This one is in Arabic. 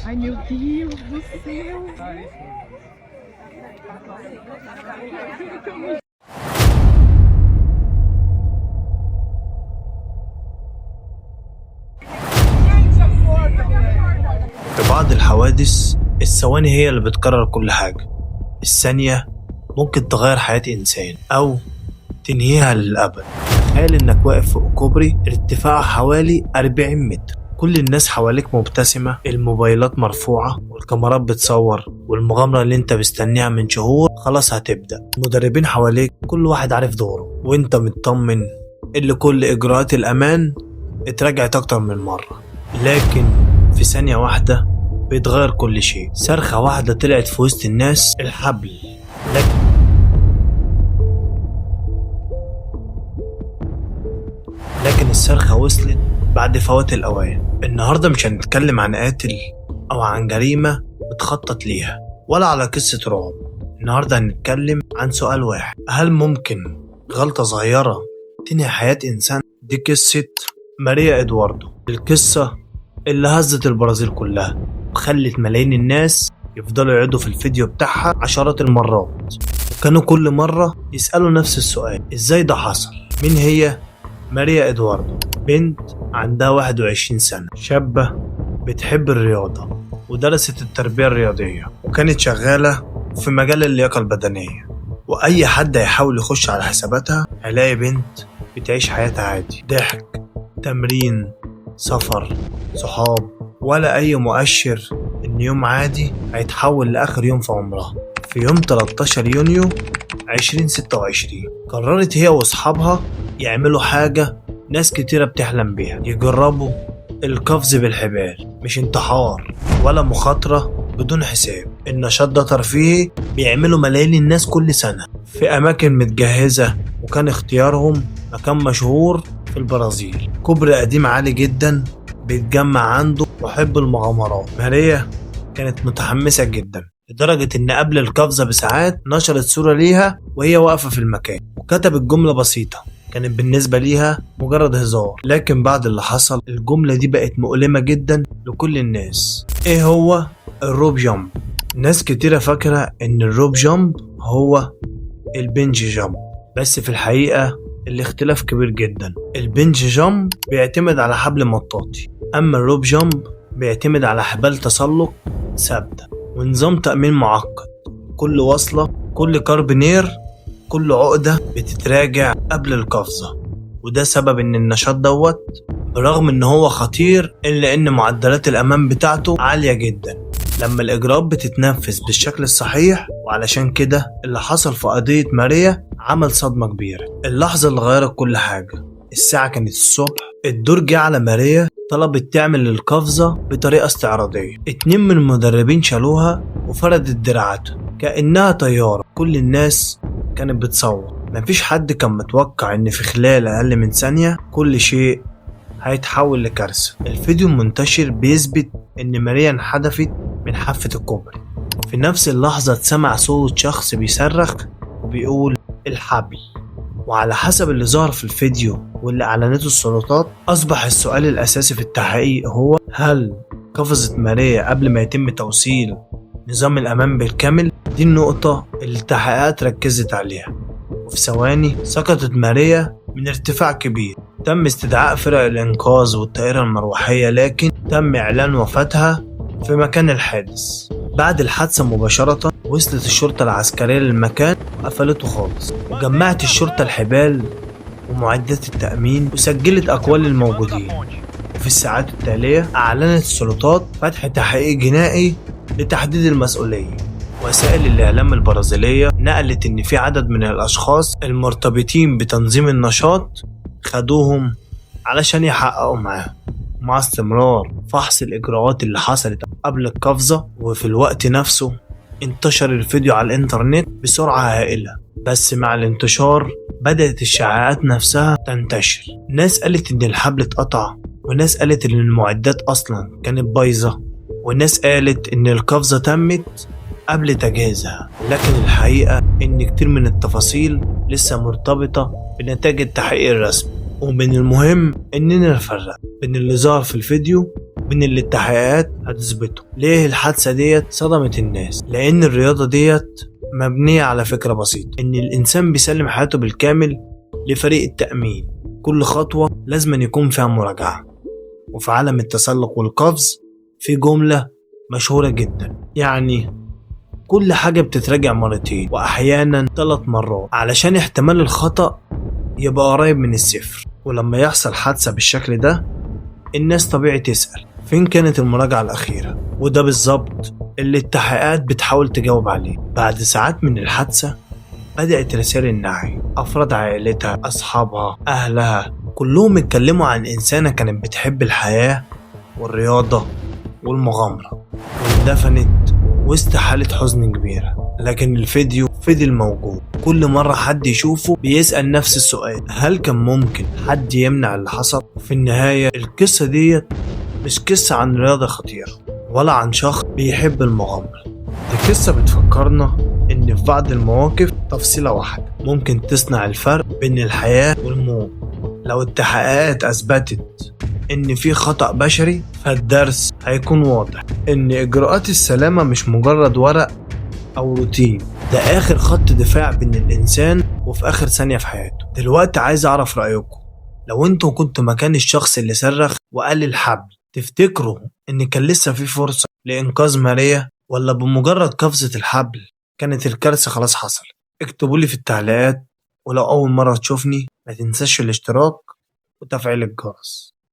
Ai meu Deus do céu! في بعض الحوادث الثواني هي اللي بتكرر كل حاجة. الثانية ممكن تغير حياة إنسان أو تنهيها للأبد. تخيل إنك واقف فوق كوبري ارتفاعه حوالي 40 متر، كل الناس حواليك مبتسمة، الموبايلات مرفوعة والكاميرات بتصور، والمغامرة اللي انت مستنيها من شهور خلاص هتبدأ. المدربين حواليك كل واحد عارف دوره، وانت مطمن اللي كل إجراءات الأمان اتراجعت أكتر من مرة. لكن في ثانية واحدة بيتغير كل شيء. صرخة واحدة طلعت في وسط الناس، الحبل. لكن الصرخة وصلت بعد فوات الأوان. النهاردة مش هنتكلم عن قاتل أو عن جريمة بتخطط ليها، ولا على قصة رعب. النهاردة هنتكلم عن سؤال واحد: هل ممكن غلطة صغيرة تنهي حياة إنسان؟ دي قصة ماريا إدواردو، القصة اللي هزت البرازيل كلها وخلت ملايين الناس يفضلوا يعيدوا في الفيديو بتاعها عشرات المرات، وكانوا كل مرة يسألوا نفس السؤال: إزاي ده حصل؟ مين هي ماريا إدواردو؟ بنت عندها 21 سنة، شابة بتحب الرياضة ودرست التربية الرياضية، وكانت شغالة في مجال اللياقة البدنية. وأي حد هيحاول يخش على حساباتها هيلاقي بنت بتعيش حياتها عادي، ضحك، تمرين، سفر، صحاب، ولا أي مؤشر إن يوم عادي هيتحول لآخر يوم في عمرها. في يوم 13 يونيو 2026 قررت هي وأصحابها يعملوا حاجة ناس كتيرة بتحلم بيها: يجربوا القفز بالحبال. مش انتحار ولا مخاطرة بدون حساب، النشاط ده ترفيهي بيعملوا ملايين الناس كل سنة في أماكن متجهزة، وكان اختيارهم مكان مشهور في البرازيل، كوبري قديم عالي جدا بيتجمع عنده محب المغامرات. ماريا كانت متحمسة جدا لدرجة إن قبل القفزة بساعات نشرت صورة ليها وهي واقفة في المكان، وكتبت جملة بسيطة كانت بالنسبة ليها مجرد هزار. لكن بعد اللي حصل الجملة دي بقت مؤلمة جدا لكل الناس. ايه هو الروب جامب؟ ناس كتيرة فاكرة ان الروب جامب هو البنج جامب، بس في الحقيقة الاختلاف كبير جدا. البنج جامب بيعتمد على حبل مطاطي، اما الروب جامب بيعتمد على حبال تسلق ثابتة ونظام تأمين معقد. كل وصلة، كل كاربينير، كل عقدة بتتراجع قبل القفزة. وده سبب ان النشاط دوت برغم ان هو خطير الا ان معدلات الامان بتاعته عالية جدا لما الاجراءات بتتنفذ بالشكل الصحيح. وعلشان كده اللي حصل في قضية ماريا عمل صدمة كبيرة. اللحظة اللي غيرت كل حاجة: الساعة كانت الصبح، الدور جه على ماريا، طلبت تعمل القفزة بطريقة استعراضية. 2 من المدربين شالوها وفردت دراعاتها كأنها طيارة. كل الناس كانت بتصور، مفيش حد كان متوقع ان في خلال اقل من ثانية كل شيء هيتحول لكارثة. الفيديو المنتشر بيثبت ان ماريا انحدفت من حافة الكوبري. في نفس اللحظة اتسمع صوت شخص بيصرخ وبيقول الحبل. وعلى حسب اللي ظهر في الفيديو واللي اعلنته السلطات، اصبح السؤال الاساسي في التحقيق هو: هل قفزت ماريا قبل ما يتم توصيل نظام الامان بالكامل؟ دي النقطة اللي التحقيقات ركزت عليها. وفي ثواني سقطت ماريا من ارتفاع كبير. تم استدعاء فرق الإنقاذ والطائرة المروحية، لكن تم إعلان وفاتها في مكان الحادث. بعد الحادثة مباشرة وصلت الشرطة العسكرية للمكان وقفلته خالص، وجمعت الشرطة الحبال ومعدات التأمين وسجلت أقوال الموجودين. وفي الساعات التالية أعلنت السلطات فتح تحقيق جنائي لتحديد المسؤولية. وسائل الإعلام البرازيلية نقلت إن في عدد من الأشخاص المرتبطين بتنظيم النشاط خدوهم علشان يحققوا معاهم، مع استمرار فحص الإجراءات اللي حصلت قبل القفزة. وفي الوقت نفسه انتشر الفيديو على الإنترنت بسرعة هائلة، بس مع الانتشار بدأت الشائعات نفسها تنتشر. ناس قالت إن الحبل اتقطع، وناس قالت إن المعدات أصلا كانت بايظة، وناس قالت إن القفزة تمت قبل تجهيزها. لكن الحقيقة إن كتير من التفاصيل لسه مرتبطة بنتائج التحقيق الرسمي. ومن المهم إننا نفرق بين اللي ظهر في الفيديو من اللي التحقيقات هتثبته. ليه الحادثة ديت صدمت الناس؟ لأن الرياضة ديت مبنية على فكرة بسيطة، إن الإنسان بيسلم حياته بالكامل لفريق التأمين. كل خطوة لازم يكون فيها مراجعة. وفي عالم التسلق والقفز في جملة مشهورة جدا، يعني كل حاجة بتتراجع مرتين وأحيانا 3 مرات علشان احتمال الخطأ يبقى قريب من الصفر. ولما يحصل حادثة بالشكل ده الناس طبيعي تسأل فين كانت المراجعة الأخيرة؟ وده بالظبط اللي التحقيقات بتحاول تجاوب عليه. بعد ساعات من الحادثة بدأت رسائل النعي. أفراد عائلتها، أصحابها، أهلها، كلهم اتكلموا عن إنسانة كانت بتحب الحياة والرياضة والمغامرة، واندفنت وسط حالة حزن كبيرة. لكن الفيديو فضل موجود. كل مرة حد يشوفه بيسأل نفس السؤال، هل كان ممكن حد يمنع اللي حصل؟ في النهاية القصة دي مش قصة عن رياضة خطيرة ولا عن شخص بيحب المغامرة. دي قصة بتفكرنا إن في بعض المواقف تفصيلة واحدة ممكن تصنع الفرق بين الحياة والموت. لو التحقيقات أثبتت إن في خطأ بشري فالدرس هيكون واضح إن إجراءات السلامة مش مجرد ورق أو روتين، ده آخر خط دفاع بين الإنسان وفي آخر ثانية في حياته. دلوقتي عايز أعرف رأيكم، لو أنتوا كنتوا مكان الشخص اللي صرخ وقال الحبل، تفتكروا إن كان لسه في فرصة لإنقاذ ماريا، ولا بمجرد قفزة الحبل كانت الكارثة خلاص حصل؟ اكتبوا لي في التعليقات. ولو أول مرة تشوفني ما تنساش الاشتراك وتفعيل الجرس.